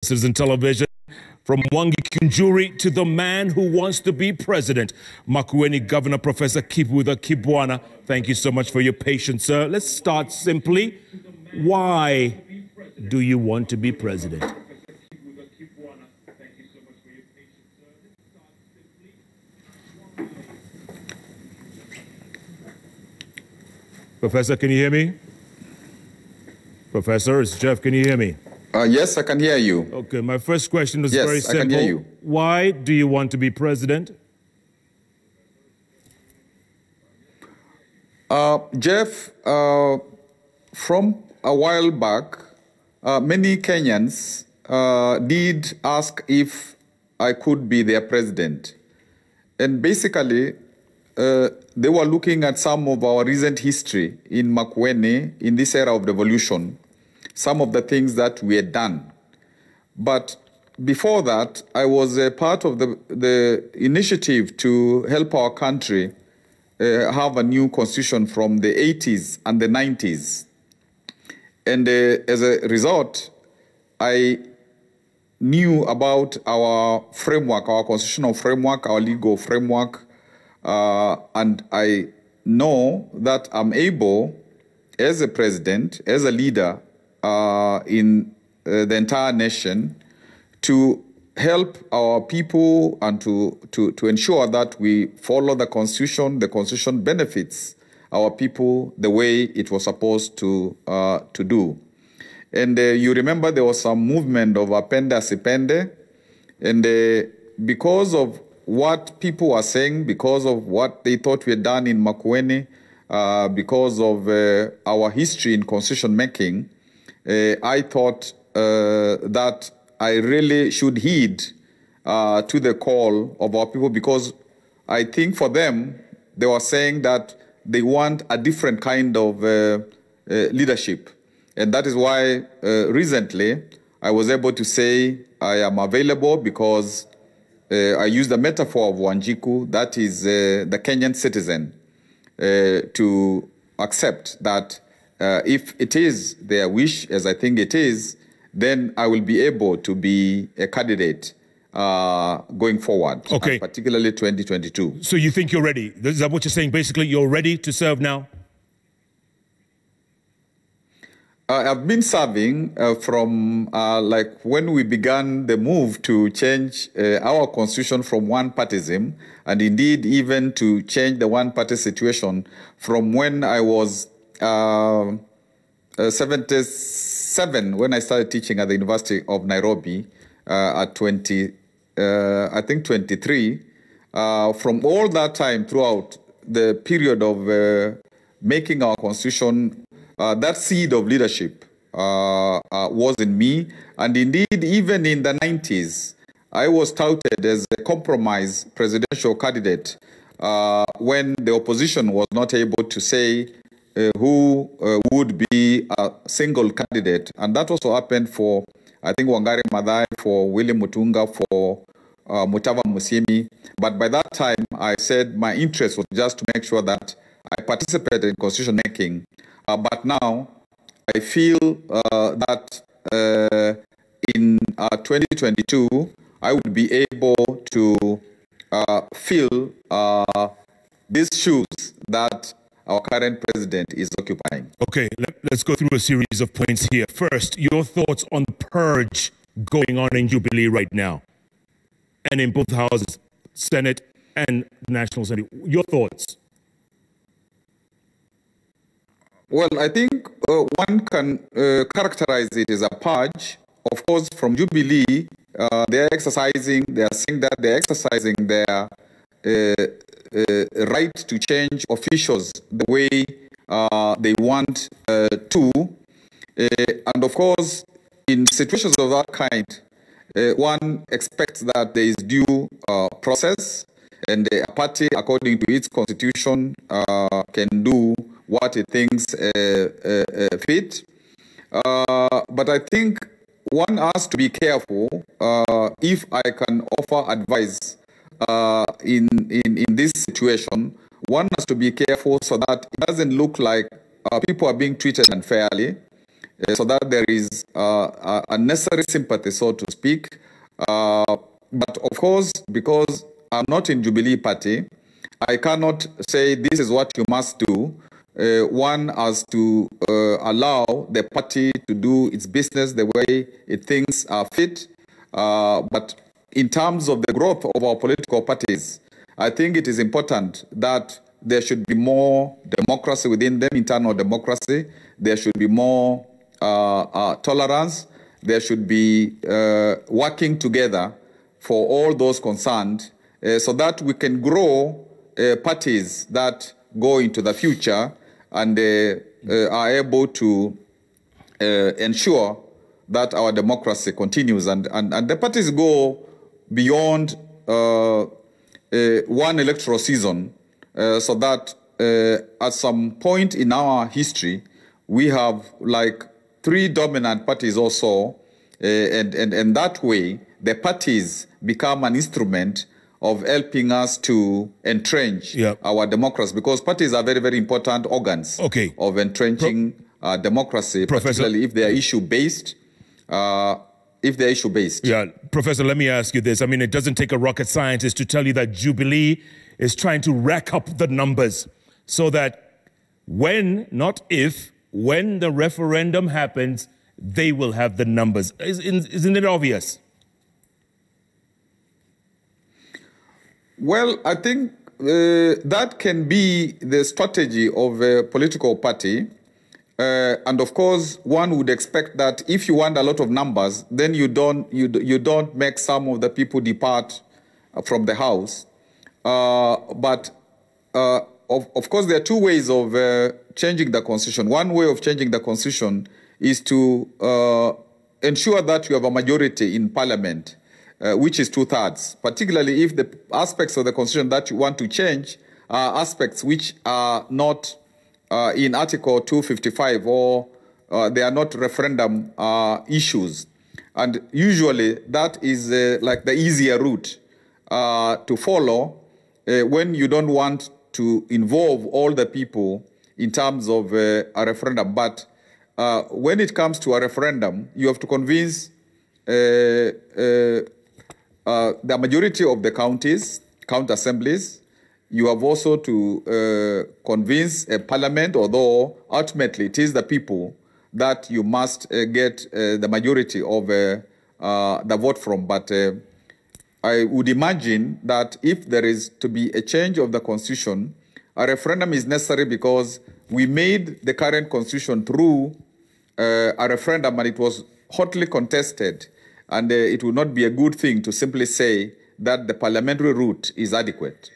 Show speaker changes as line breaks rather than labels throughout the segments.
Citizen Television. From Mwangi Kunjuri to the man who wants to be president, Makueni Governor Professor Kivutha Kibwana. Thank you so much for your patience, sir. Let's start simply. Why do you want to be president? Professor, can you hear me? Professor, it's Jeff. Can you hear me?
Yes, I can hear you.
Okay, my first question is very simple.
Yes, I can hear you.
Why do you want to be president?
Jeff, from a while back, many Kenyans did ask if I could be their president. And basically, they were looking at some of our recent history in Makueni, in this era of revolution, some of the things that we had done. But before that, I was a part of the initiative to help our country have a new constitution from the 80s and the 90s. And as a result, I knew about our framework, our constitutional framework, our legal framework, and I know that I'm able, as a president, as a leader in the entire nation, to help our people and to ensure that we follow the Constitution. The Constitution benefits our people the way it was supposed to do. And you remember there was some movement of Apende Asipende, and because of what people were saying, because of what they thought we had done in Makueni, because of our history in constitution making, I thought that I really should heed to the call of our people, because I think for them, they were saying that they want a different kind of leadership. And that is why recently I was able to say I am available, because I used the metaphor of Wanjiku, that is the Kenyan citizen, to accept that if it is their wish, as I think it is, then I will be able to be a candidate going forward,
okay,
particularly 2022.
So you think you're ready? Is that what you're saying? Basically, you're ready to serve now?
I've been serving from like when we began the move to change our constitution from one-partyism, and indeed even to change the one-party situation from when I was 77, when I started teaching at the University of Nairobi at 23. From all that time throughout the period of making our constitution, that seed of leadership was in me. And indeed, even in the 90s, I was touted as a compromise presidential candidate when the opposition was not able to say who would be a single candidate. And that also happened for, I think, Wangari Maathai, for William Mutunga, for Mutava Musyimi. But by that time, I said my interest was just to make sure that I participated in constitution making. But now, I feel that in 2022, I will be able to fill these shoes that our current president is occupying.
Okay, let's go through a series of points here. First, your thoughts on the purge going on in Jubilee right now, and in both houses, Senate and National Assembly. Your thoughts?
Well, I think one can characterize it as a purge. Of course, from Jubilee, they are saying that they're exercising their right to change officials the way they want to. And of course, in situations of that kind, one expects that there is due process, and a party, according to its constitution, can do what it thinks fit. But I think one has to be careful if I can offer advice in this situation. One has to be careful so that it doesn't look like people are being treated unfairly. so that there is a necessary sympathy, so to speak. But of course, because I'm not in Jubilee Party, I cannot say this is what you must do. One has to allow the party to do its business the way it thinks are fit. But in terms of the growth of our political parties, I think it is important that there should be more democracy within them, internal democracy. There should be more tolerance. There should be working together for all those concerned so that we can grow parties that go into the future and are able to ensure that our democracy continues and the parties go beyond one electoral season so that at some point in our history we have like 3 dominant parties or so, and that way the parties become an instrument of helping us to entrench our democracy, because parties are very, very important organs of entrenching democracy, particularly if they are issue-based.
Yeah, Professor, let me ask you this. I mean, it doesn't take a rocket scientist to tell you that Jubilee is trying to rack up the numbers so that when, not if, when the referendum happens, they will have the numbers. Isn't it obvious?
Well, I think that can be the strategy of a political party. And of course, one would expect that if you want a lot of numbers, then you don't make some of the people depart from the house. But of course, there are 2 ways of changing the constitution. One way of changing the constitution is to ensure that you have a majority in parliament, which is 2/3, particularly if the aspects of the constitution that you want to change are aspects which are not in Article 255 or they are not referendum issues. And usually that is like the easier route to follow when you don't want to involve all the people in terms of a referendum. But when it comes to a referendum, you have to convince the majority of the counties, county assemblies. You have also to convince a parliament, although ultimately it is the people that you must get the majority of the vote from. But I would imagine that if there is to be a change of the constitution, a referendum is necessary because we made the current constitution through a referendum and it was hotly contested. And it would not be a good thing to simply say that the parliamentary route is adequate.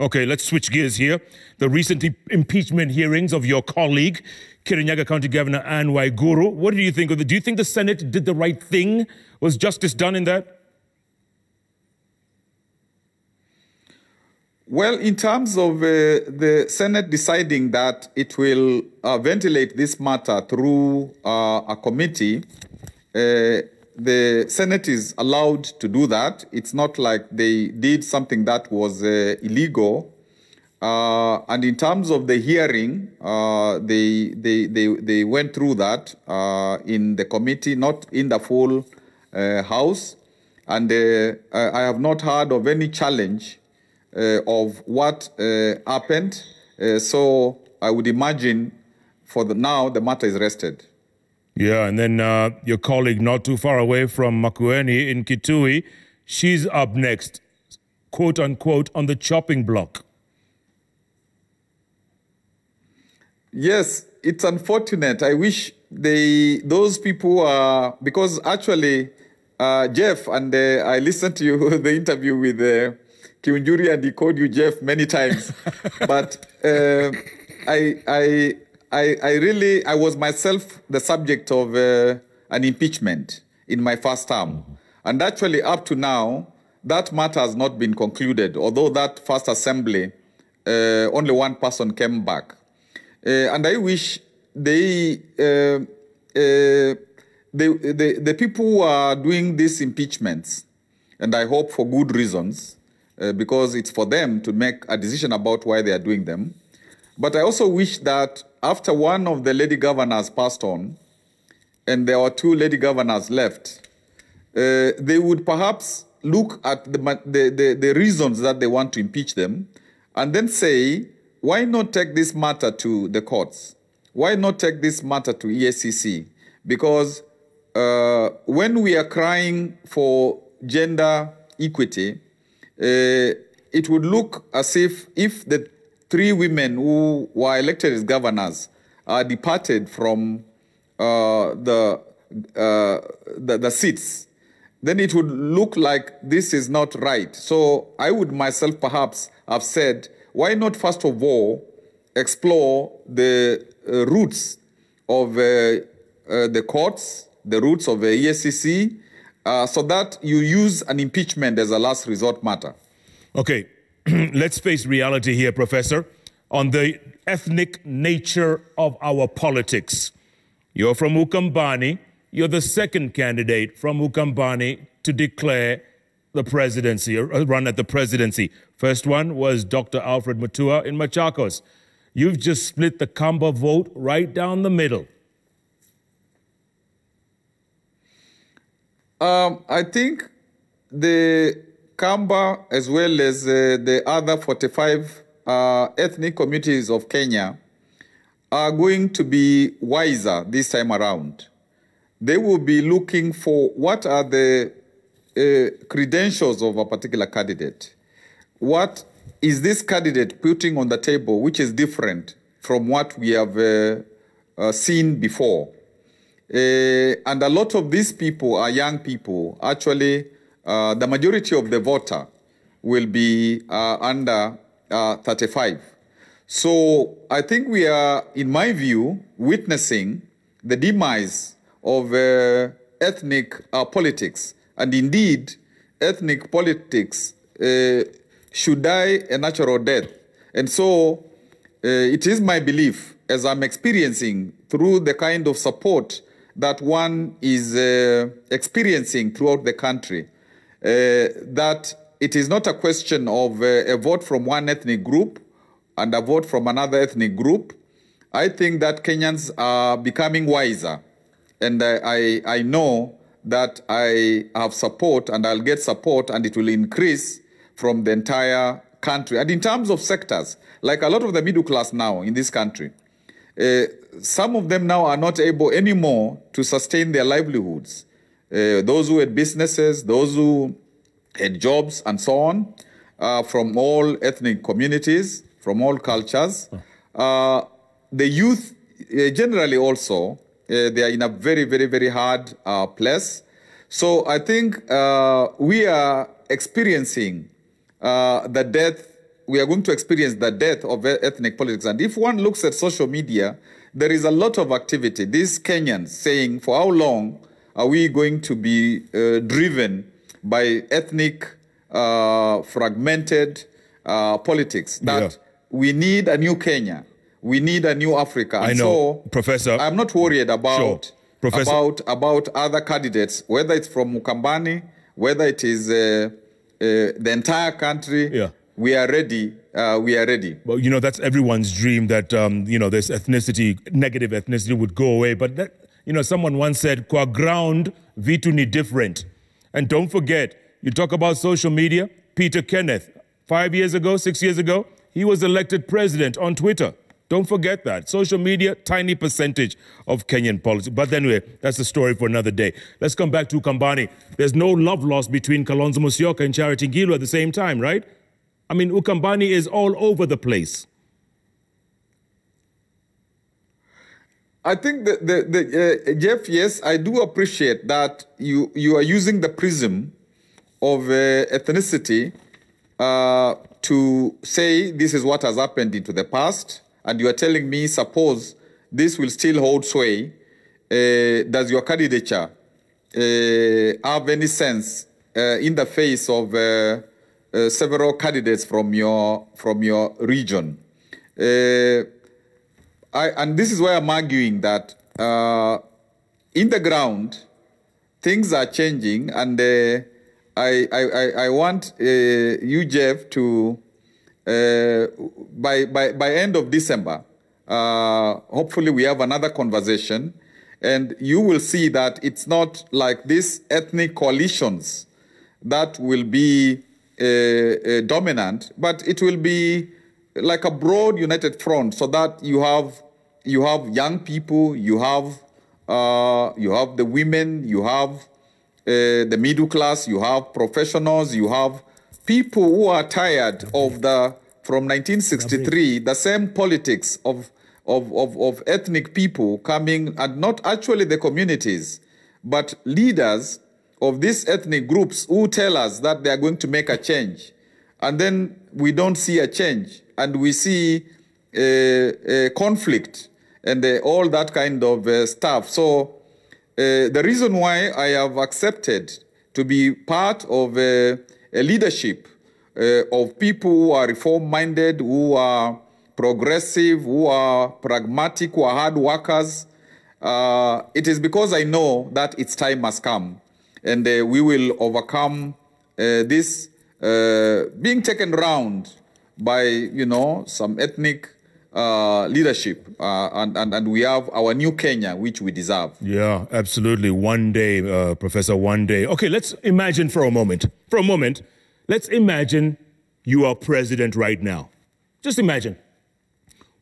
Okay, let's switch gears here. The recent impeachment hearings of your colleague, Kirinyaga County Governor Anne Waiguru. What do you think of it? Do you think the Senate did the right thing? Was justice done in that?
Well, in terms of the Senate deciding that it will ventilate this matter through a committee, the Senate is allowed to do that. It's not like they did something that was illegal. And in terms of the hearing, they went through that in the committee, not in the full House. And I have not heard of any challenge of what happened. So I would imagine for now the matter is rested.
Yeah, and then your colleague not too far away from Makueni in Kitui, she's up next, quote unquote, on the chopping block.
Yes, it's unfortunate. I wish those people are, because actually, Jeff, and I listened to the interview with Kiunjuri, and he called you Jeff many times. But I was myself the subject of an impeachment in my first term. And actually, up to now, that matter has not been concluded, although that first assembly, only one person came back. And I wish the people who are doing these impeachments, and I hope for good reasons, because it's for them to make a decision about why they are doing them. But I also wish that after one of the lady governors passed on, and there were 2 lady governors left, they would perhaps look at the reasons that they want to impeach them and then say, why not take this matter to the courts? Why not take this matter to EACC? Because when we are crying for gender equity, it would look as if the 3 women who were elected as governors are departed from the seats, then it would look like this is not right. So I would myself perhaps have said, why not first of all explore the roots of the courts, the roots of the EACC, so that you use an impeachment as a last resort matter.
Okay, let's face reality here, Professor, on the ethnic nature of our politics. You're from Ukambani. You're the second candidate from Ukambani to declare the presidency, or run at the presidency. First one was Dr. Alfred Mutua in Machakos. You've just split the Kamba vote right down the middle.
I think the Kamba, as well as the other 45 ethnic communities of Kenya, are going to be wiser this time around. They will be looking for what are the credentials of a particular candidate. What is this candidate putting on the table which is different from what we have seen before? And a lot of these people are young people. Actually, the majority of the voter will be under 35. So I think we are, in my view, witnessing the demise of ethnic politics. And indeed, ethnic politics should die a natural death. And so it is my belief, as I'm experiencing through the kind of support that one is experiencing throughout the country, that it is not a question of a vote from one ethnic group and a vote from another ethnic group. I think that Kenyans are becoming wiser. And I know that I have support and I'll get support, and it will increase from the entire country. And in terms of sectors, like a lot of the middle class now in this country, some of them now are not able anymore to sustain their livelihoods. Those who had businesses, those who had jobs and so on, from all ethnic communities, from all cultures. The youth generally also, they are in a very, very, very hard place. So I think we are experiencing the death, we are going to experience the death of ethnic politics. And if one looks at social media, there is a lot of activity. These Kenyans saying, for how long are we going to be driven by ethnic, fragmented politics? That we need a new Kenya. We need a new Africa.
I know,
so
Professor.
I'm not worried about,
sure.
about other candidates, whether it's from Mukambani, whether it is the entire country.
Yeah.
We are ready. We are ready.
Well, you know, that's everyone's dream that, you know, this ethnicity, negative ethnicity would go away. But, that, you know, someone once said, kwa ground, vitu ni different. And don't forget, you talk about social media, Peter Kenneth, 5 years ago, 6 years ago, he was elected president on Twitter. Don't forget that. Social media, tiny percentage of Kenyan politics. But anyway, that's a story for another day. Let's come back to Ukambani. There's no love lost between Kalonzo Musyoka and Charity Ngilu at the same time, right? I mean, Ukambani is all over the place.
I think that Jeff, yes, I do appreciate that you are using the prism of ethnicity to say this is what has happened into the past, and you are telling me, suppose this will still hold sway, does your candidature have any sense in the face of several candidates from your region? And this is why I'm arguing that in the ground, things are changing, and I want you, Jeff, to by end of December, hopefully we have another conversation, And you will see that it's not like these ethnic coalitions that will be dominant, but it will be like a broad united front, so that you have young people, you have the women, you have the middle class, you have professionals, you have people who are tired of from 1963, the same politics of ethnic people coming, and not actually the communities, but leaders of these ethnic groups who tell us that they are going to make a change. And then we don't see a change, and we see conflict and all that kind of stuff. So the reason why I have accepted to be part of a leadership of people who are reform-minded, who are progressive, who are pragmatic, who are hard workers, it is because I know that its time has come, and we will overcome this being taken around by, some ethnic leadership, and we have our new Kenya, which we deserve.
Yeah, absolutely. One day, Professor, one day. Okay, let's imagine for a moment. Let's imagine you are president right now. Just imagine.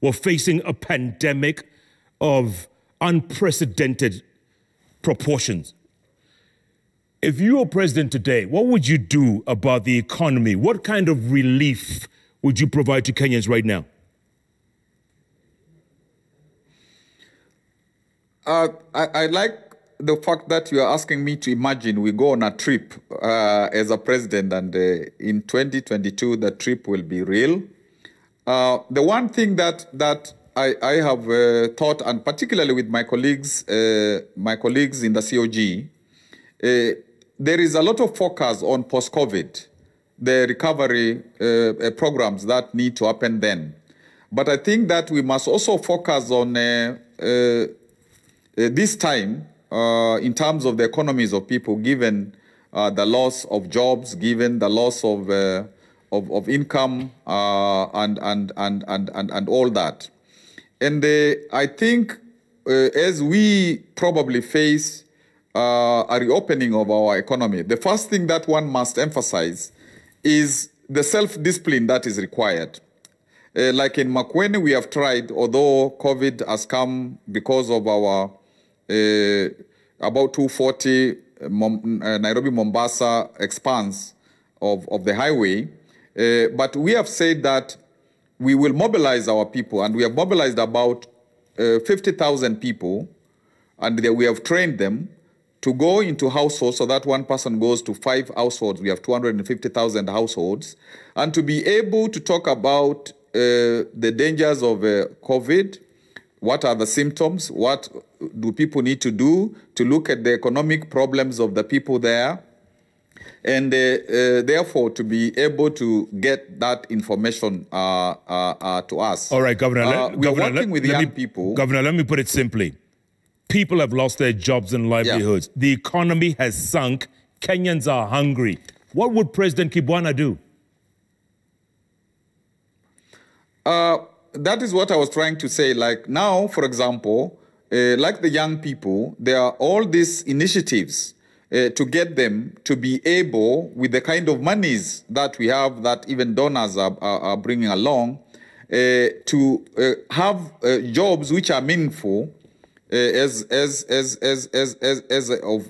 We're facing a pandemic of unprecedented proportions. If you were president today, what would you do about the economy? What kind of relief would you provide to Kenyans right now?
I like the fact that you are asking me to imagine we go on a trip as a president, and in 2022 the trip will be real. The one thing that I have thought, and particularly with my colleagues in the COG, there is a lot of focus on post-COVID, the recovery programs that need to happen then. But I think that we must also focus on this time in terms of the economies of people, given the loss of jobs, given the loss of income and all that. And I think as we probably face a reopening of our economy, the first thing that one must emphasize is the self-discipline that is required. Like in Makueni, we have tried, although COVID has come because of our about 240 Nairobi-Mombasa expanse of the highway, but we have said that we will mobilize our people, and we have mobilized about 50,000 people, and we have trained them to go into households, so that one person goes to 5 households. We have 250,000 households, and to be able to talk about the dangers of COVID. What are the symptoms? What do people need to do to look at the economic problems of the people there? And therefore, to be able to get that information to us.
All right, Governor.
We're working with young people.
Governor, let me put it simply. People have lost their jobs and livelihoods. Yeah. The economy has sunk. Kenyans are hungry. What would President Kibwana do?
That is what I was trying to say. Like now, for example, like the young people, there are all these initiatives to get them to be able, with the kind of monies that we have, that even donors are bringing along, to have jobs which are meaningful as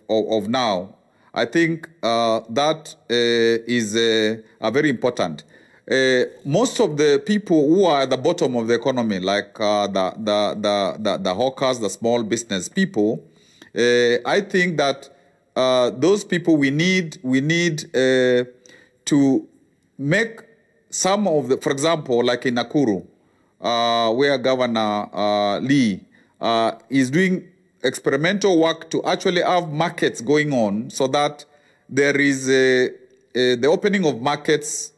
of now. I think that is very important. Most of the people who are at the bottom of the economy, like the hawkers, the small business people, I think that those people we need to make some of the, for example, like in Nakuru, where Governor Lee is doing experimental work to actually have markets going on, so that there is the opening of markets,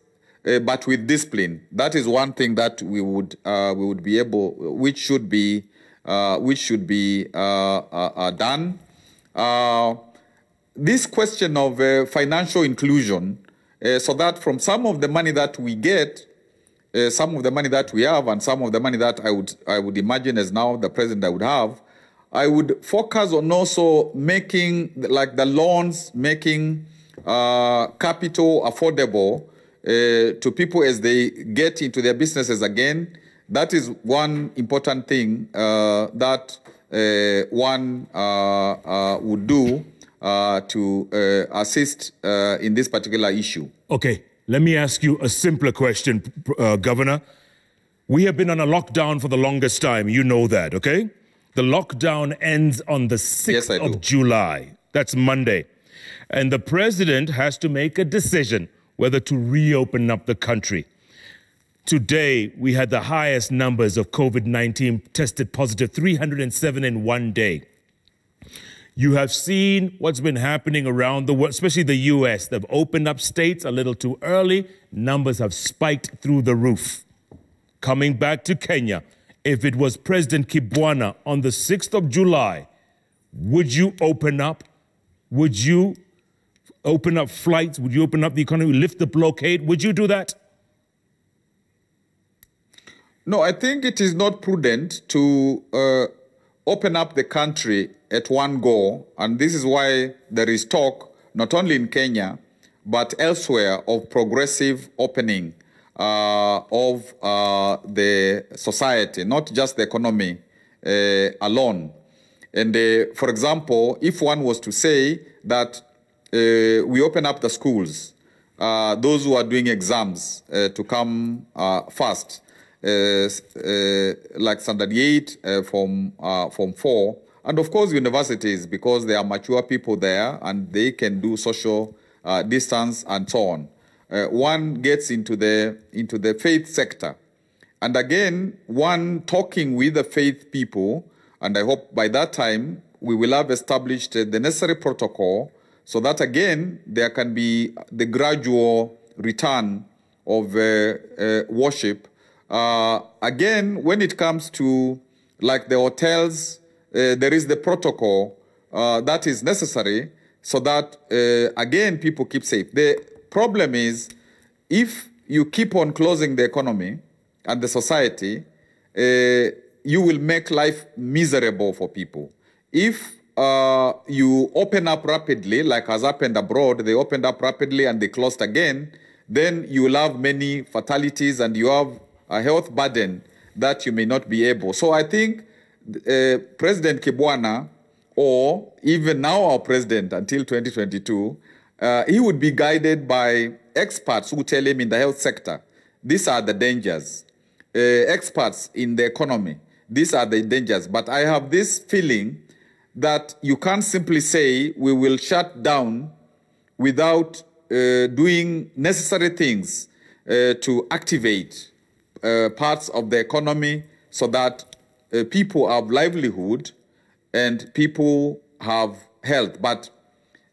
but with discipline. That is one thing that we would be able, which should be done. This question of financial inclusion, so that from some of the money that we get, some of the money that we have, and some of the money that I would imagine as now the president I would have, I would focus on also making, like the loans, making capital affordable to people as they get into their businesses again. That is one important thing that one would do to assist in this particular issue.
Okay, let me ask you a simpler question, Governor. We have been on a lockdown for the longest time. You know that, okay? The lockdown ends on the 6th of July. That's Monday. And the president has to make a decision whether to reopen up the country. Today, we had the highest numbers of COVID-19 tested positive, 307 in one day. You have seen what's been happening around the world, especially the US. They've opened up states a little too early. Numbers have spiked through the roof. Coming back to Kenya, if it was President Kibwana on the 6th of July, would you open up? Would you open up flights? Would you open up the economy, lift the blockade? Would you do that?
No, I think it is not prudent to open up the country at one go. And this is why there is talk, not only in Kenya, but elsewhere, of progressive opening of the society, not just the economy alone. And for example, if one was to say that we open up the schools, those who are doing exams to come first, like standard 8, form 4, and of course universities, because there are mature people there and they can do social distance and so on. One gets into the faith sector. And again, one talking with the faith people, and I hope by that time we will have established the necessary protocol so that again there can be the gradual return of worship. Again, when it comes to like the hotels, there is the protocol that is necessary so that again people keep safe. The problem is if you keep on closing the economy and the society, you will make life miserable for people. If you open up rapidly, like has happened abroad, they opened up rapidly and they closed again, then you will have many fatalities and you have a health burden that you may not be able. So I think President Kibwana, or even now our president until 2022, he would be guided by experts who tell him in the health sector, these are the dangers. Experts in the economy, these are the dangers. But I have this feeling that you can't simply say we will shut down without doing necessary things to activate parts of the economy so that people have livelihood and people have health. But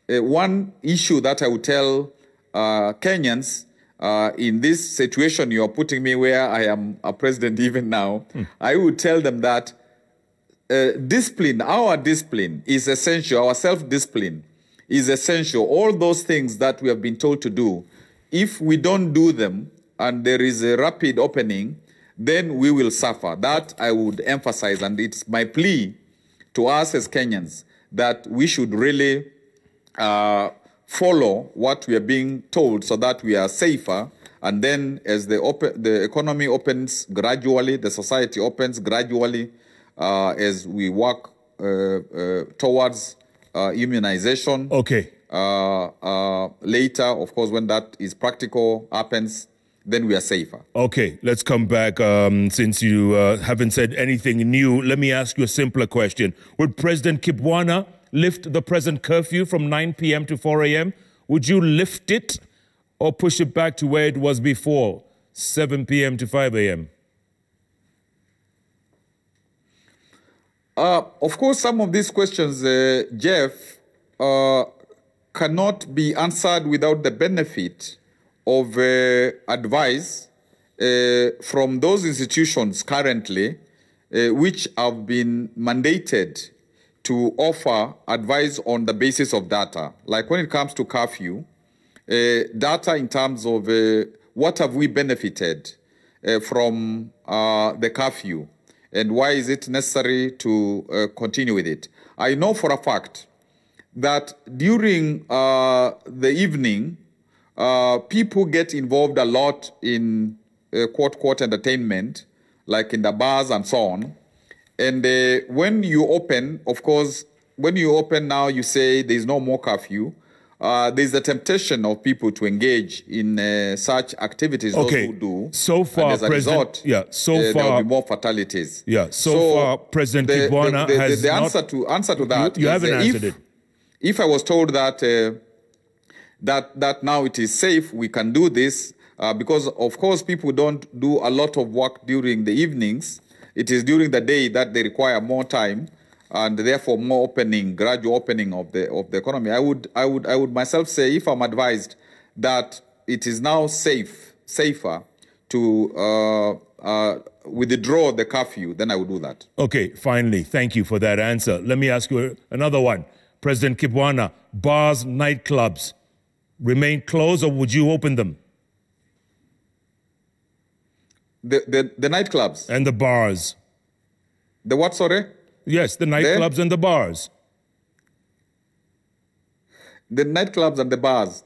one issue that I would tell Kenyans in this situation you're putting me where I am a president even now, I would tell them that discipline, our discipline is essential, our self-discipline is essential. All those things that we have been told to do, if we don't do them and there is a rapid opening, then we will suffer. That I would emphasize, and it's my plea to us as Kenyans that we should really follow what we are being told so that we are safer. And then as the economy opens gradually, the society opens gradually, as we work towards immunization.
Okay.
Later, of course, when that is practical, happens, then we are safer.
Okay, let's come back. Since you haven't said anything new, let me ask you a simpler question. Would President Kibwana lift the present curfew from 9 p.m. to 4 a.m.? Would you lift it or push it back to where it was before, 7 p.m. to 5 a.m.?
Of course, some of these questions, Jeff, cannot be answered without the benefit of advice from those institutions currently which have been mandated to offer advice on the basis of data. Like when it comes to curfew, data in terms of what have we benefited from the curfew. and why is it necessary to continue with it. I know for a fact that during the evening, people get involved a lot in quote entertainment, like in the bars and so on. And when you open, of course, when you open now, you say there's no more curfew. There's a temptation of people to engage in such activities.
Okay.
Those who do.
So far,
and as a result,
there will
be more fatalities.
Yeah. So far, President Kibwana has
the
not...
answer to that.
You haven't answered it.
If I was told that that now it is safe, we can do this, because of course people don't do a lot of work during the evenings. It is during the day that they require more time, and therefore more opening, gradual opening of the economy. I would myself say, if I'm advised that it is now safer to withdraw the curfew, then I would do that.
Okay, finally, thank you for that answer. Let me ask you another one. President Kibwana, bars, nightclubs remain closed, or would you open them?
The nightclubs?
And the bars.
The what, sorry?
Yes, the nightclubs and the bars.
The nightclubs and the bars.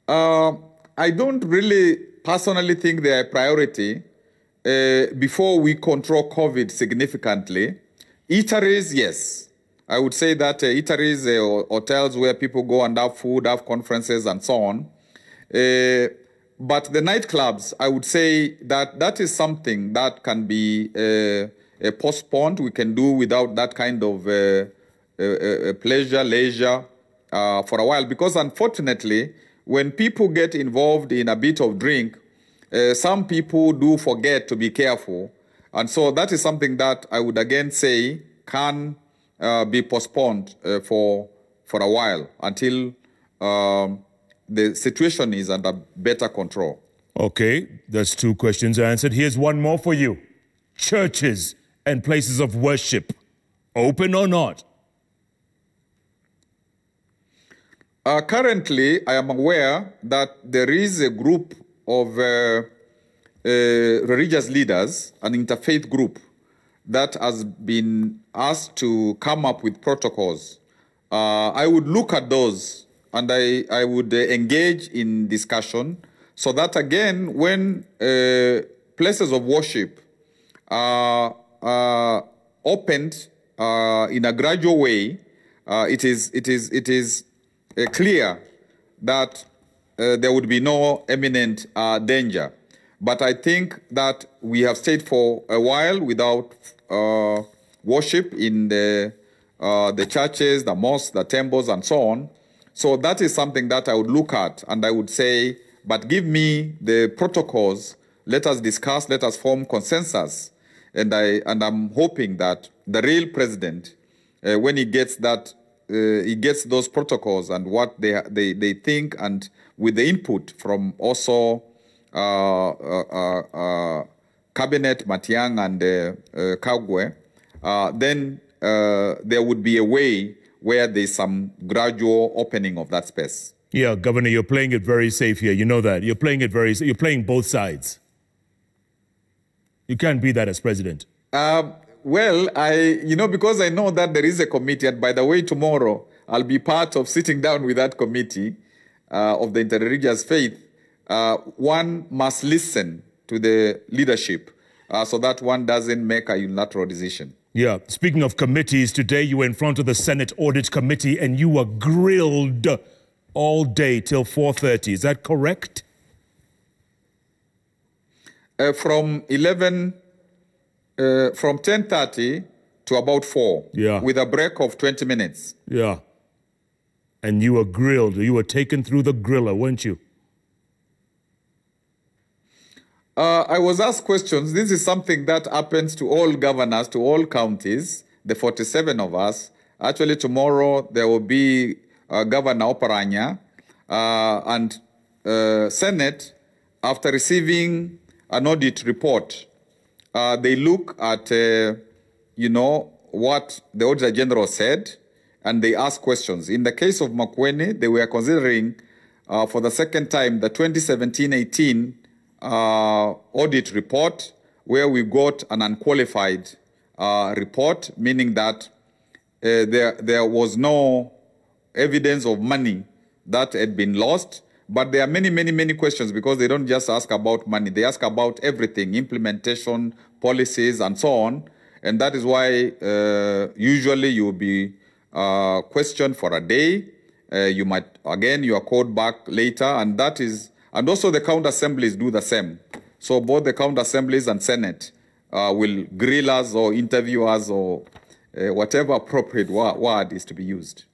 I don't really personally think they are a priority before we control COVID significantly. Eateries, yes. I would say that eateries, hotels where people go and have food, have conferences and so on. But the nightclubs, I would say that that is something that can be postponed. We can do without that kind of leisure for a while. Because unfortunately, when people get involved in a bit of drink, some people do forget to be careful. And so that is something that I would again say can be postponed for a while until the situation is under better control.
Okay, that's 2 questions answered. Here's one more for you. Churches and places of worship, open or not?
Currently, I am aware that there is a group of religious leaders, an interfaith group, that has been asked to come up with protocols. I would look at those and I would engage in discussion so that, again, when places of worship are opened in a gradual way, it is clear that there would be no imminent danger. But I think that we have stayed for a while without worship in the churches, the mosques, the temples, and so on. So that is something that I would look at, and I would say, but give me the protocols, let us discuss, let us form consensus. And I'm hoping that the real president, when he gets that, he gets those protocols and what they think, and with the input from also Cabinet, Matiang and Kagwe, then there would be a way where there's some gradual opening of that space.
Yeah, Governor, you're playing it very safe here. You know that. You're playing it you're playing both sides. You can't be that as president.
Well, because I know that there is a committee, and by the way, tomorrow I'll be part of sitting down with that committee of the interreligious faith. One must listen to the leadership so that one doesn't make a unilateral decision.
Yeah. Speaking of committees, today you were in front of the Senate Audit Committee and you were grilled all day till 4:30. Is that correct?
From 10:30 to about 4.
Yeah.
With a break of 20 minutes.
Yeah. And you were grilled. You were taken through the griller, weren't you?
I was asked questions. This is something that happens to all governors, to all counties, the 47 of us. Actually, tomorrow there will be Governor Oparanya and Senate, after receiving an audit report, they look at, what the Auditor General said, and they ask questions. In the case of Makueni, they were considering for the second time the 2017-18 audit report, where we got an unqualified report, meaning that there was no evidence of money that had been lost. But there are many, many, many questions because they don't just ask about money. They ask about everything, implementation, policies, and so on. And that is why usually you will be questioned for a day. You might, again, you are called back later. And that is, and also the county assemblies do the same. So both the county assemblies and Senate will grill us or interview us or whatever appropriate word is to be used.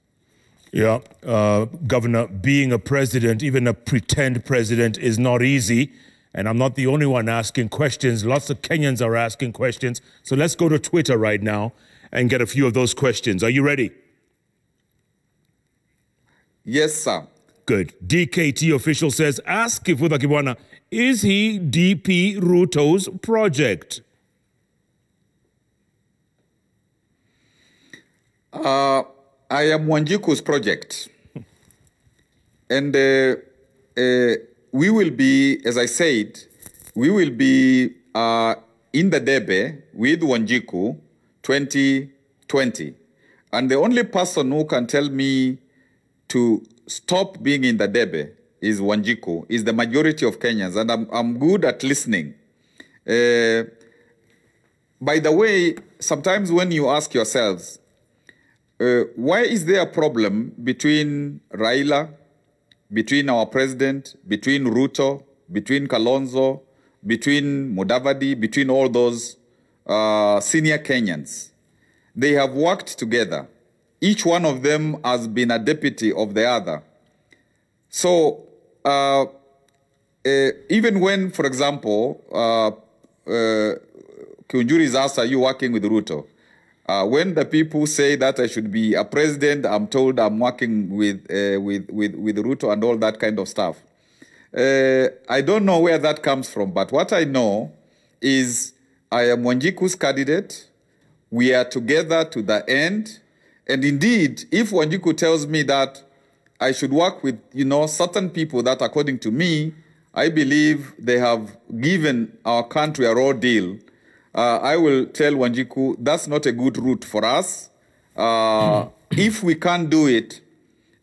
Yeah, Governor, being a president, even a pretend president, is not easy. And I'm not the only one asking questions. Lots of Kenyans are asking questions. So let's go to Twitter right now and get a few of those questions. Are you ready?
Yes, sir.
Good. DKT official says, ask Kivutha Kibwana, is he DP Ruto's project?
I am Wanjiku's project. And we will be, as I said, we will be in the Debe with Wanjiku 2020. And the only person who can tell me to stop being in the Debe is Wanjiku, is the majority of Kenyans. And I'm good at listening. By the way, sometimes when you ask yourselves, why is there a problem between Raila, between our president, between Ruto, between Kalonzo, between Mudavadi, between all those senior Kenyans? They have worked together. Each one of them has been a deputy of the other. So even when, for example, Kiunjuri is asked, are you working with Ruto? When the people say that I should be a president, I'm told I'm working with Ruto and all that kind of stuff. I don't know where that comes from, but what I know is I am Wanjiku's candidate. We are together to the end. And indeed, if Wanjiku tells me that I should work with, certain people that, according to me, I believe they have given our country a raw deal, I will tell Wanjiku, that's not a good route for us. If we can't do it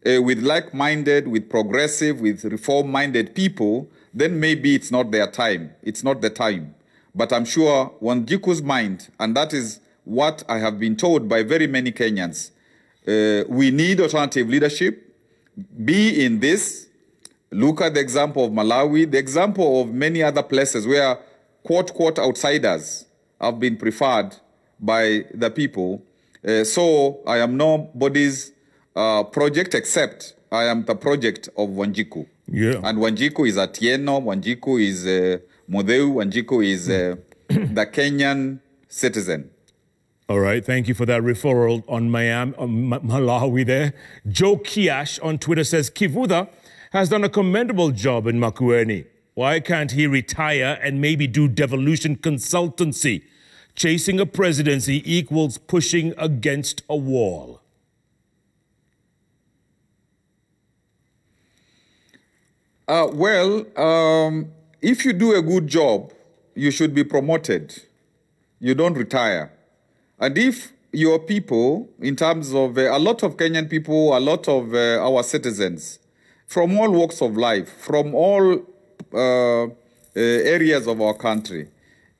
with like-minded, with progressive, with reform-minded people, then maybe it's not their time. It's not the time. But I'm sure Wanjiku's mind, and that is what I have been told by very many Kenyans, we need alternative leadership. Be in this. Look at the example of Malawi, the example of many other places where quote, outsiders have been preferred by the people. So I am nobody's project except I am the project of Wanjiku.
Yeah.
And Wanjiku is Atieno, Wanjiku is Modeu, Wanjiku is the Kenyan citizen.
All right, thank you for that referral on Malawi there. Joe Kiash on Twitter says, Kivutha has done a commendable job in Makueni. Why can't he retire and maybe do devolution consultancy? Chasing a presidency equals pushing against a wall.
If you do a good job, you should be promoted. You don't retire. And if your people, in terms of a lot of Kenyan people, a lot of our citizens, from all walks of life, from all areas of our country,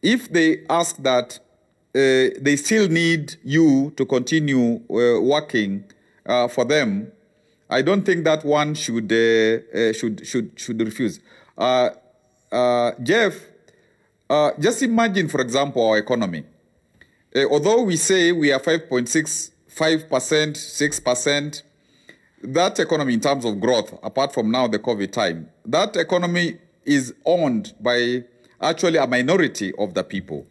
if they ask that they still need you to continue working for them, I don't think that one should refuse. Jeff, just imagine, for example, our economy. Although we say we are 5.65%, 6%, that economy in terms of growth, apart from now the COVID time, that economy is owned by actually a minority of the people.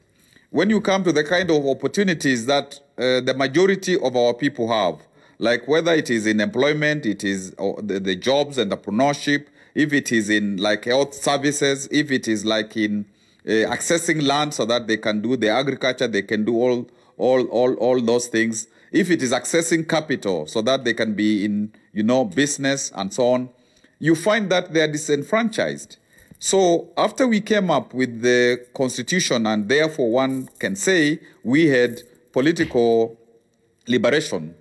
When you come to the kind of opportunities that the majority of our people have, like whether it is in employment, it is the jobs and entrepreneurship, if it is in like health services, if it is like in accessing land so that they can do the agriculture, they can do all those things. If it is accessing capital so that they can be in, business and so on, you find that they are disenfranchised. So after we came up with the constitution, and therefore one can say we had political liberation.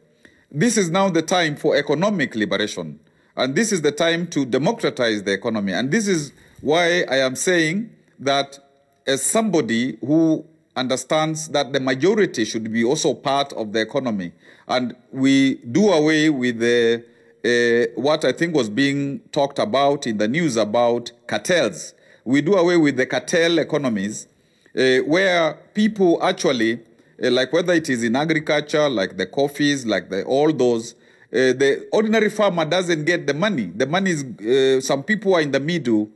This is now the time for economic liberation. And this is the time to democratize the economy. And this is why I am saying that as somebody who understands that the majority should be also part of the economy, and we do away with what I think was being talked about in the news about cartels. We do away with the cartel economies where people actually, like whether it is in agriculture, like the coffees, like all those, the ordinary farmer doesn't get the money. The money is, some people are in the middle,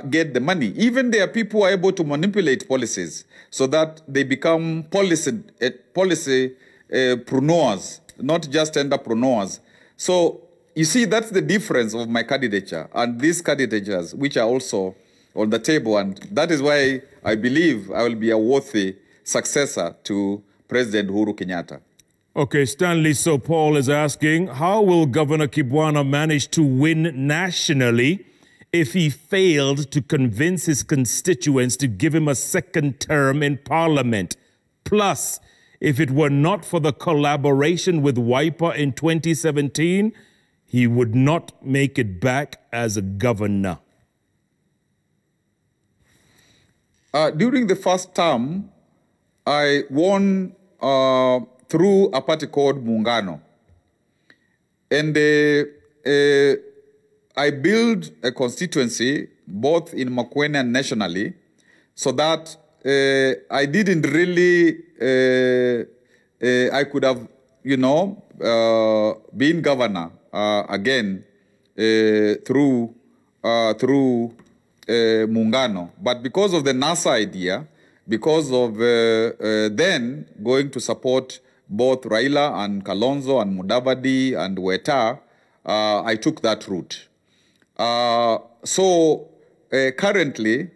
get the money. Even there are people who are able to manipulate policies so that they become policypreneurs, not just entrepreneurs. So you see, that's the difference of my candidature and these candidatures, which are also on the table. And that is why I believe I will be a worthy successor to President Uhuru Kenyatta.
Okay, Stanley, so Paul is asking, how will Governor Kibwana manage to win nationally if he failed to convince his constituents to give him a second term in Parliament? Plus, if it were not for the collaboration with Wiper in 2017, he would not make it back as a governor.
During the first term, I won through a party called Muungano. And I built a constituency both in Makueni and nationally, so that I didn't really, I could have, been governor again through Muungano. But because of the NASA idea, because of then going to support both Raila and Kalonzo and Mudavadi and Weta, I took that route. Currently,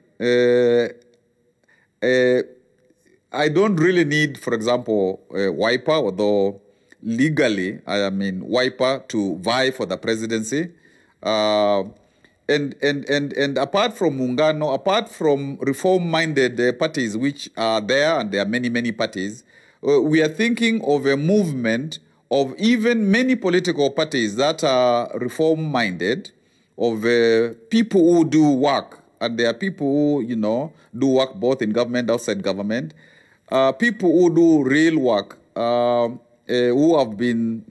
I don't really need, for example, Wiper, although legally, I mean, Wiper to vie for the presidency. And apart from Muungano, apart from reform-minded parties, which are there, and there are many, many parties, we are thinking of a movement of even many political parties that are reform-minded, of people who do work. And there are people who, do work both in government, outside government. People who do real work, who have been,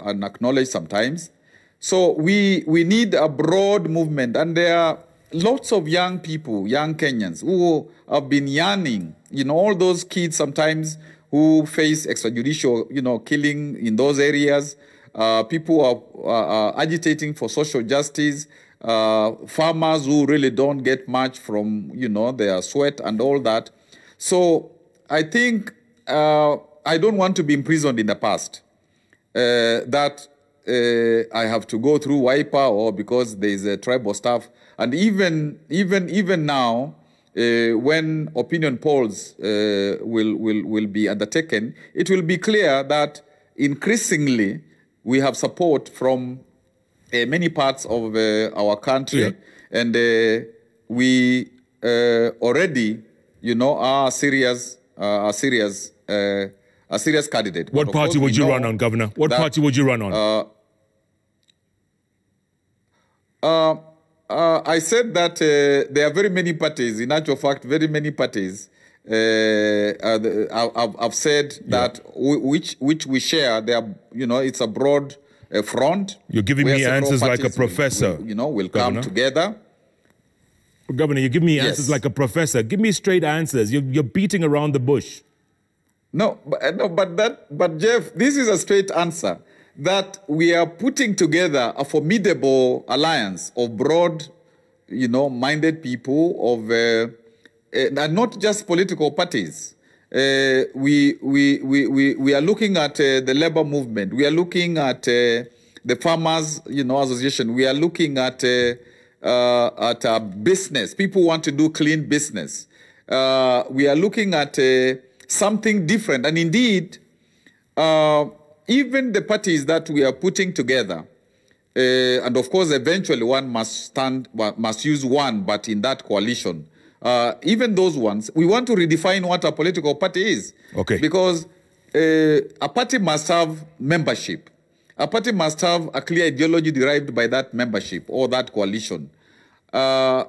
unacknowledged sometimes. So we need a broad movement, and there are lots of young people, young Kenyans, who have been yearning, all those kids sometimes who face extrajudicial, killing in those areas. People are agitating for social justice, farmers who really don't get much from, their sweat and all that. So I think I don't want to be imprisoned in the past, that I have to go through Wiper or because there is a tribal stuff. And even now, when opinion polls will be undertaken, it will be clear that increasingly we have support from many parts of our country, and we already, are serious candidate.
What party would you run on, Governor? What party would you run on?
I said that there are very many parties. In actual fact, very many parties. I've said that which we share. They are, it's a broad front.
You're giving me answers like a professor.
Will come together.
Governor, you give me answers like a professor. Give me straight answers. You're beating around the bush. But Jeff, this is a straight answer. That we are putting together a formidable alliance of broad, minded people of, and not just political parties. We are looking at the labor movement. We are looking at the farmers, association. We are looking at business. People want to do clean business. We are looking at something different, and indeed. Even the parties that we are putting together, and of course, eventually one must use one, but in that coalition,
even those ones, we want to redefine what a political party is.
Okay.
Because a party must have membership. A party must have a clear ideology derived by that membership or that coalition. A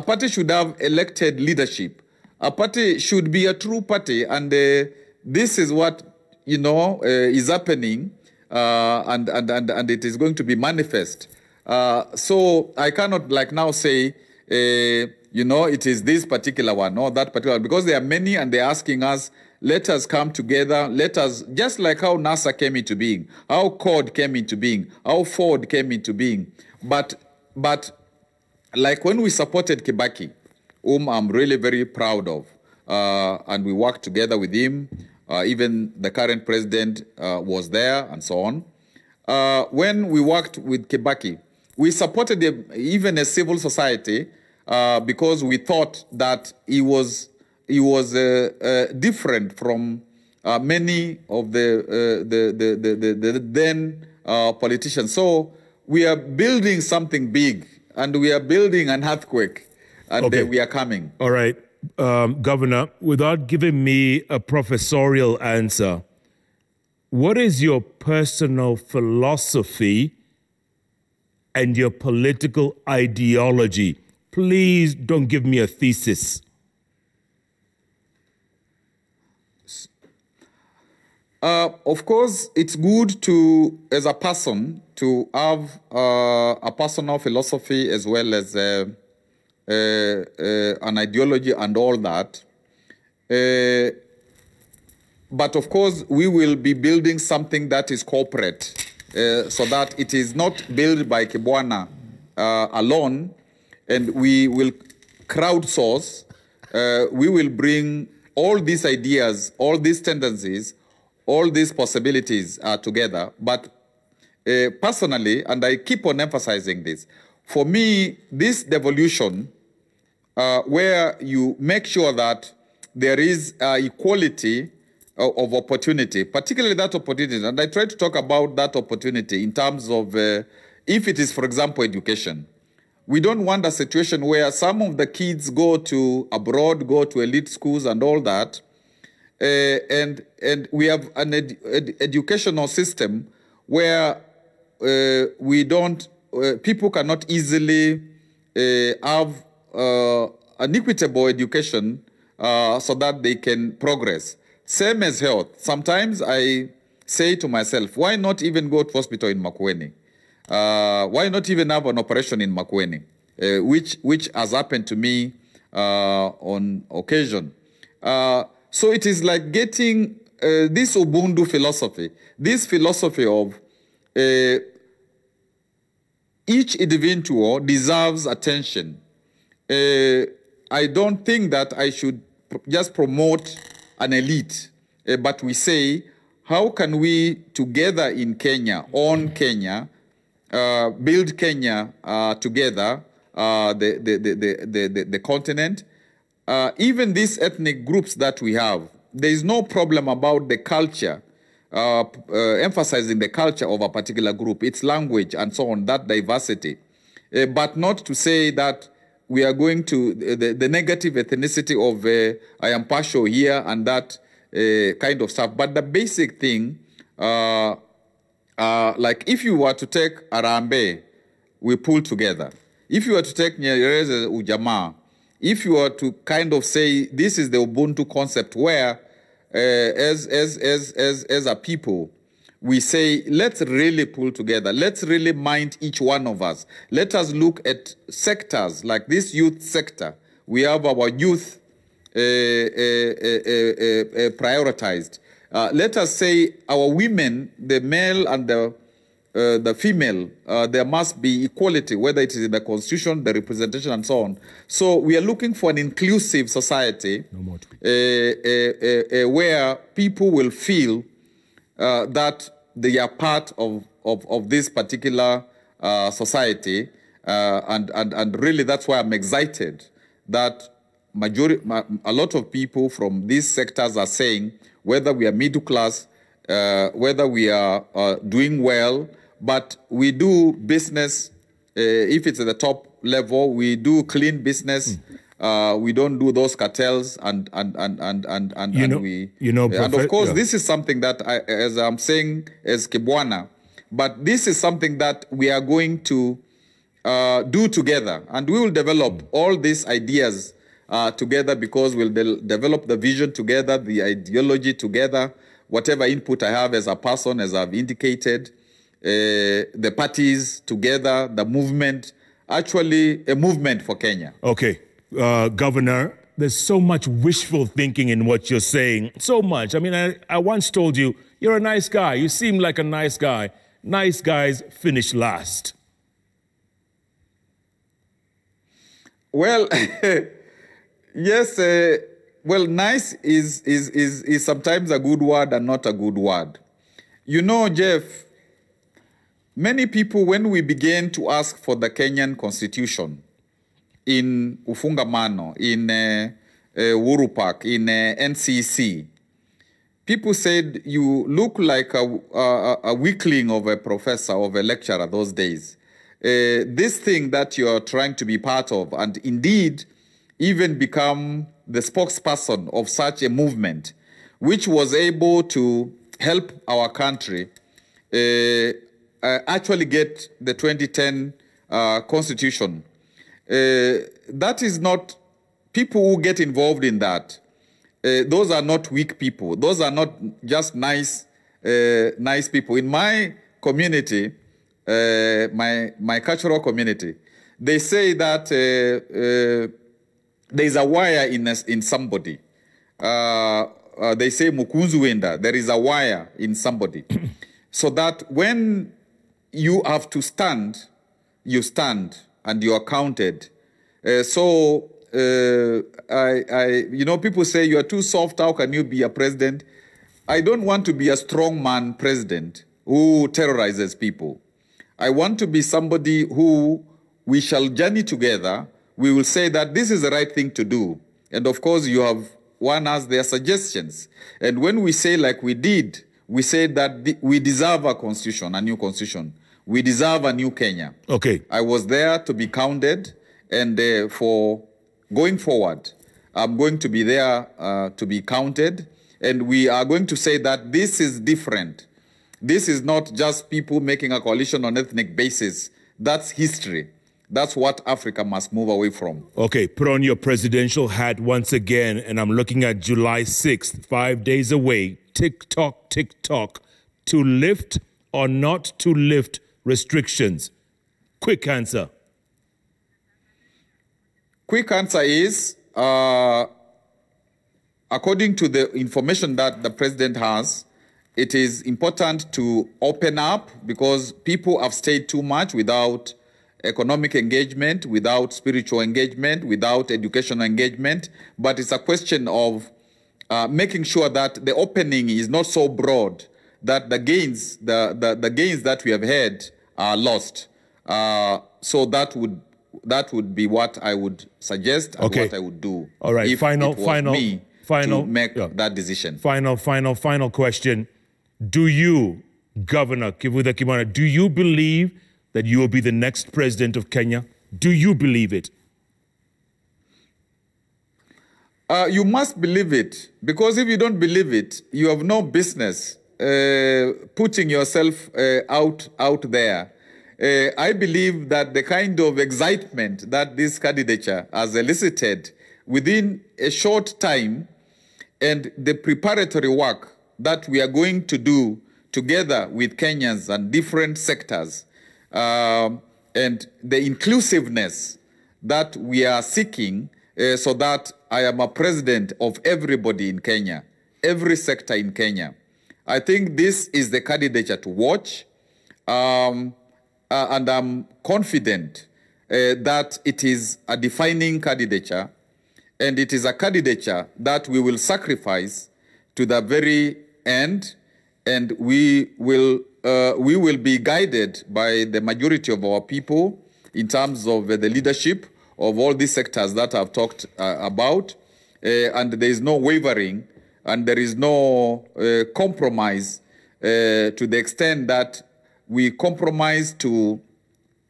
party should have elected leadership. A party should be a true party, and this is what is happening, and it is going to be manifest. So I cannot now say, it is this particular one or that particular one, because there are many, and they're asking us, let us come together. Let us, just like how NASA came into being, how CORD came into being, how Ford came into being. But like when we supported Kibaki, whom I'm really very proud of, and we worked together with him, even the current president was there and so on. When we worked with Kibaki, we supported him, even as civil society, because we thought that he was different from many of the then politicians. So we are building something big, and we are building an earthquake, and we are coming.
All right, Governor, without giving me a professorial answer, what is your personal philosophy and your political ideology? Please don't give me a thesis.
Of course, it's good to, as a person, to have a personal philosophy as well as an ideology and all that. But of course, we will be building something that is corporate, so that it is not built by Kibwana alone, and we will crowdsource. We will bring all these ideas, all these tendencies, all these possibilities together. But personally, and I keep on emphasizing this, for me, this devolution, where you make sure that there is equality of opportunity, particularly that opportunity, and I try to talk about that opportunity in terms of, if it is, for example, education. We don't want a situation where some of the kids go to abroad, go to elite schools and all that, and we have an educational system where we don't, people cannot easily have an equitable education so that they can progress. Same as health. Sometimes I say to myself, why not even go to hospital in Makueni? Why not even have an operation in Makueni, which has happened to me on occasion. So it is like getting this Ubuntu philosophy, this philosophy of each individual deserves attention. I don't think that I should just promote an elite, but we say, how can we together in Kenya, on Kenya, build Kenya together, the continent. Even these ethnic groups that we have, there is no problem about the culture, emphasizing the culture of a particular group, its language and so on, that diversity. But not to say that we are going to the negative ethnicity of I am partial here and that kind of stuff. But the basic thing, like if you were to take Arambe, we pull together. If you were to take Nyerere Ujamaa, if you were to kind of say this is the Ubuntu concept where as a people, we say, let's really pull together. Let's really mind each one of us. Let us look at sectors like this youth sector. We have our youth prioritized. Let us say our women, the male and the female, there must be equality, whether it is in the constitution, the representation, and so on. So we are looking for an inclusive society where people will feel that they are part of this particular society, and really that's why I'm excited that a lot of people from these sectors are saying, whether we are middle class, whether we are doing well, but we do business, if it's at the top level, we do clean business, We don't do those cartels, and of course, this is something that, as I'm saying, as Kibwana, but this is something that we are going to do together, and we will develop all these ideas together, because we'll develop the vision together, the ideology together, whatever input I have as a person, as I've indicated, the parties together, the movement, actually a movement for Kenya.
Okay. Governor, there's so much wishful thinking in what you're saying. So much. I mean, I once told you, you're a nice guy. You seem like a nice guy. Nice guys finish last.
Well, yes. Well, nice is sometimes a good word and not a good word. You know, Jeff, many people, when we began to ask for the Kenyan constitution, in Ufungamano, in Uhuru Park, in NCC, people said, you look like a weakling of a professor, of a lecturer those days. This thing that you're trying to be part of, and indeed even become the spokesperson of such a movement, which was able to help our country actually get the 2010 constitution. That is not, people who get involved in that, those are not weak people. Those are not just nice people. In my community, my cultural community, they say that there is a wire in somebody. They say mukunzuwenda, there is a wire in somebody. So that when you have to stand, you stand, and you are counted. You know, people say you are too soft, how can you be a president? I don't want to be a strong man president who terrorizes people. I want to be somebody who we shall journey together. We will say that this is the right thing to do. And of course, you have one as their suggestions. And when we say like we did, we say that we deserve a constitution, a new constitution. We deserve a new Kenya.
Okay.
I was there to be counted, and for going forward, I'm going to be there to be counted, and we are going to say that this is different. This is not just people making a coalition on ethnic basis. That's history. That's what Africa must move away from.
Okay, put on your presidential hat once again, and I'm looking at July 6th, 5 days away. Tick-tock, tick-tock. To lift or not to lift restrictions? Quick answer.
Quick answer is, according to the information that the president has, it is important to open up, because people have stayed too much without economic engagement, without spiritual engagement, without educational engagement. But it's a question of making sure that the opening is not so broad that the gains, the gains that we have had are lost. So that would be what I would suggest and what I would do.
All right.
If
final
to make that decision.
Final question. Do you, Governor Kivutha Kibwana, do you believe that you will be the next president of Kenya? Do you believe it?
You must believe it, because if you don't believe it, you have no business putting yourself out there. I believe that the kind of excitement that this candidature has elicited within a short time, and the preparatory work that we are going to do together with Kenyans and different sectors, and the inclusiveness that we are seeking, so that I am a president of everybody in Kenya, every sector in Kenya. I think this is the candidature to watch, and I'm confident that it is a defining candidature, and it is a candidature that we will sacrifice to the very end, and we will be guided by the majority of our people in terms of the leadership of all these sectors that I've talked about, and there is no wavering, and there is no compromise to the extent that we compromise to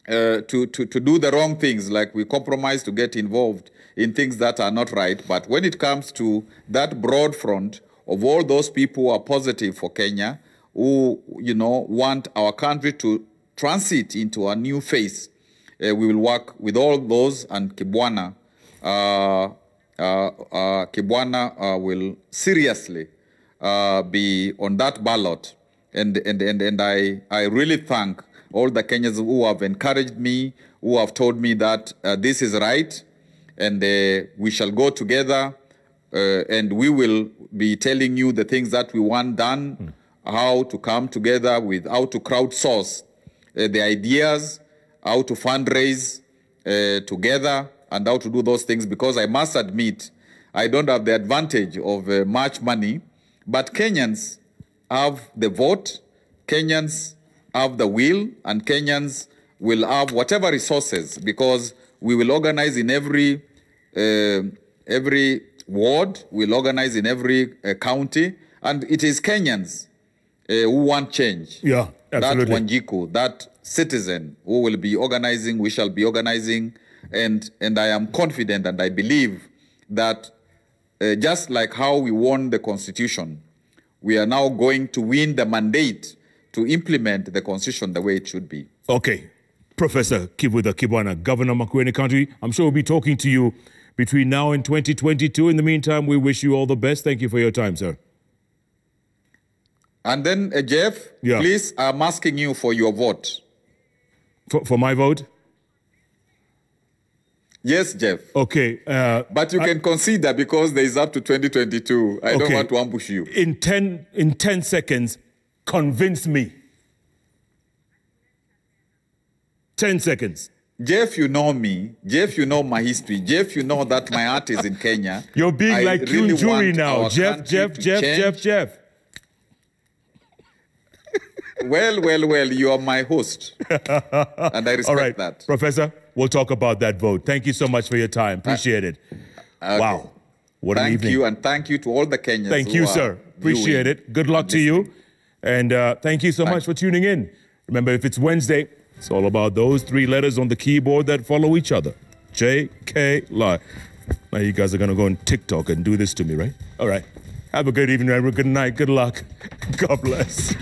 to do the wrong things, like we compromise to get involved in things that are not right. But when it comes to that broad front of all those people who are positive for Kenya, who, want our country to transit into a new phase, we will work with all those, and Kibwana will seriously be on that ballot. And I really thank all the Kenyans who have encouraged me, who have told me that this is right, and we shall go together, and we will be telling you the things that we want done, how to come together with, how to crowdsource the ideas, how to fundraise together, and how to do those things, because I must admit, I don't have the advantage of much money, but Kenyans have the vote, Kenyans have the will, and Kenyans will have whatever resources, because we will organize in every ward, we'll organize in every county, and it is Kenyans who want change.
Yeah, absolutely.
That Wanjiku, that citizen who will be organizing, we shall be organizing, and I am confident and I believe that just like how we won the Constitution, we are now going to win the mandate to implement the Constitution the way it should be.
Okay. Professor Kibwana, Governor Makueni County, I'm sure we'll be talking to you between now and 2022. In the meantime, we wish you all the best. Thank you for your time, sir.
And then, Jeff, please, I'm asking you for your vote.
For my vote?
Yes, Jeff.
Okay.
But you can consider, because there is up to 2022. I don't want to ambush you.
In 10 seconds, convince me. 10 seconds.
Jeff, you know me. Jeff, you know my history. Jeff, you know that my heart is in Kenya.
You're being like Kunjuri now. Jeff.
Well, you are my host. And I respect that.
Professor, we'll talk about that vote. Thank you so much for your time. Appreciate it. Okay. Wow. What an evening.
Thank you, and thank you to all the Kenyans.
Thank you, sir. Appreciate it. Good luck to you. And thank you so much for tuning in. Remember, if it's Wednesday, it's all about those 3 letters on the keyboard that follow each other. JKLIVE. Now you guys are going to go on TikTok and do this to me, right? All right. Have a good evening, good night, good luck. God bless.